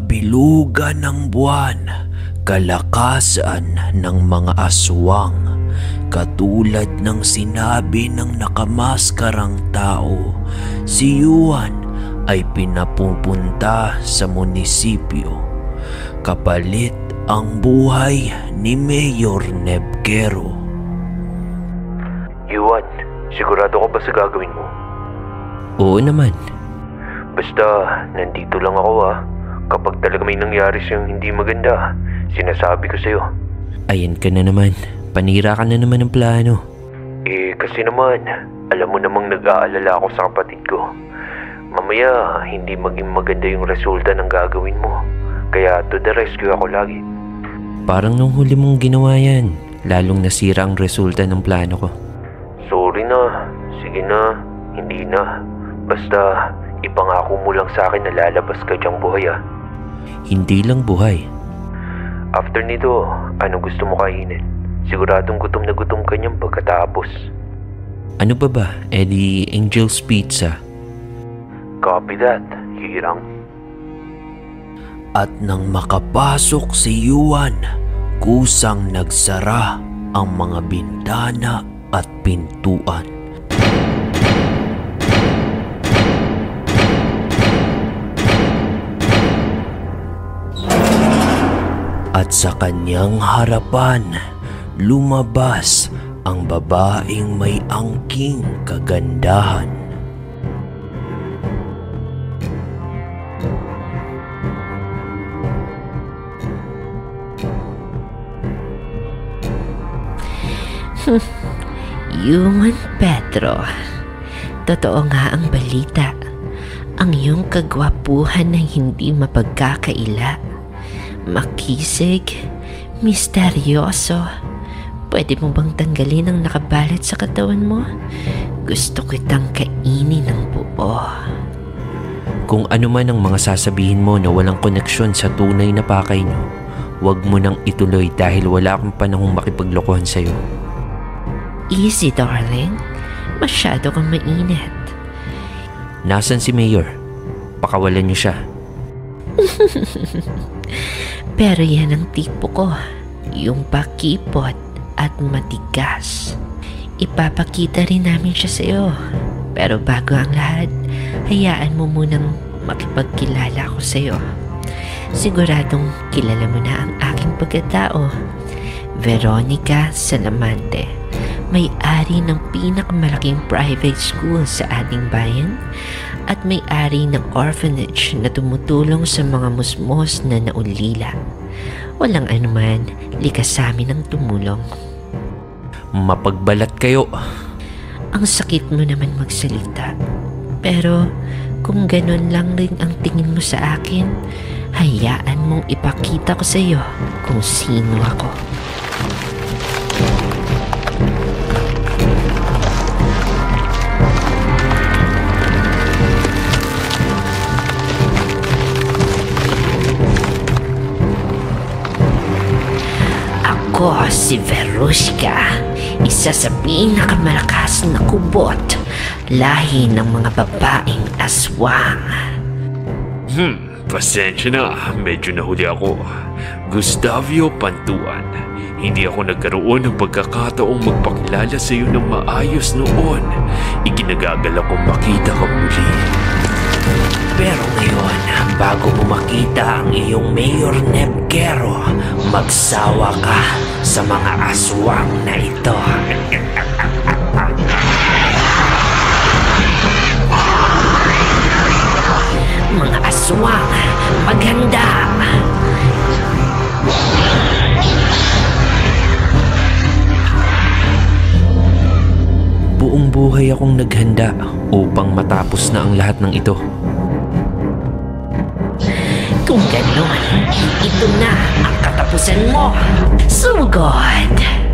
kabilugan ng buwan, kalakasan ng mga aswang, katulad ng sinabi ng nakamaskarang tao, si Yuan ay pinapupunta sa munisipyo. Kapalit ang buhay ni Mayor Nebkero. Yuan, sigurado ka ba sa gagawin mo? Oo naman. Basta, nandito lang ako Kapag talaga may nangyari sa'yong hindi maganda, sinasabi ko sa'yo. Ayan ka na naman. Panira ka na naman ng plano. Kasi naman, alam mo namang nag-aalala ako sa kapatid ko. Mamaya, hindi maging maganda yung resulta ng gagawin mo. Kaya to the rescue ako lagi. Parang nung huli mong ginawa yan, lalong nasira ang resulta ng plano ko. Sorry na. Sige na. Hindi na. Basta, ipangako mo lang sa akin na lalabas ka diyang buhay Hindi lang buhay. After nito, ano gusto mo kainin? Siguradong gutom na gutom ka niyang pagkatapos. Ano ba? Di Angel's Pizza. Copy that, Hirang. At nang makapasok si Yuan, kusang nagsara ang mga bintana at pintuan. At sa kanyang harapan, lumabas ang babaeng may angking kagandahan. Yuan Pedro, totoo nga ang balita. Ang iyong kagwapuhan na hindi mapagkakaila. Makisig, misteryoso. Pwede mo bang tanggalin ang nakabalot sa katawan mo? Gusto kitang kainin ng buo. Kung ano man ang mga sasabihin mo na walang koneksyon sa tunay na pakay nyo, huwag mo nang ituloy dahil wala akong panahong makipaglokohan sa'yo. Easy, darling. Masyado kang mainit. Nasaan si Mayor? Pakawalan niyo siya. Pero yan ang tipo ko. Yung pakipot at matigas. Ipapakita rin namin siya sa'yo. Pero bago ang lahat, hayaan mo munang makipagkilala ko sa'yo. Siguradong kilala mo na ang aking pagkatao. Veronica Salamante, may-ari ng pinakamalaking private school sa ating bayan at may-ari ng orphanage na tumutulong sa mga musmos na naulila. Walang anuman, likas sa amin ang tumulong. Mapagbalat kayo. Ang sakit mo naman magsalita. Pero kung ganun lang rin ang tingin mo sa akin, hayaan mong ipakita ko sa iyo kung sino ako. Ako si Verushka, isa sa pinakamalakas na kubot, lahi ng mga babaeng aswang. Pasensya na, medyo nahuli ako. Gustavio Pantuan, hindi ako nagkaroon ng pagkakataong magpakilala sa iyo ng maayos noon. Ikinagagalak kong makita ka muli. Pero ngayon, bago mo makita ang iyong Mayor Nebkero, magsawa ka sa mga aswang na ito. Mga aswang, maghanda! Buong buhay akong naghanda upang matapos na ang lahat ng ito. Kung gano'n, ito na ang katapusan mo. Sugod!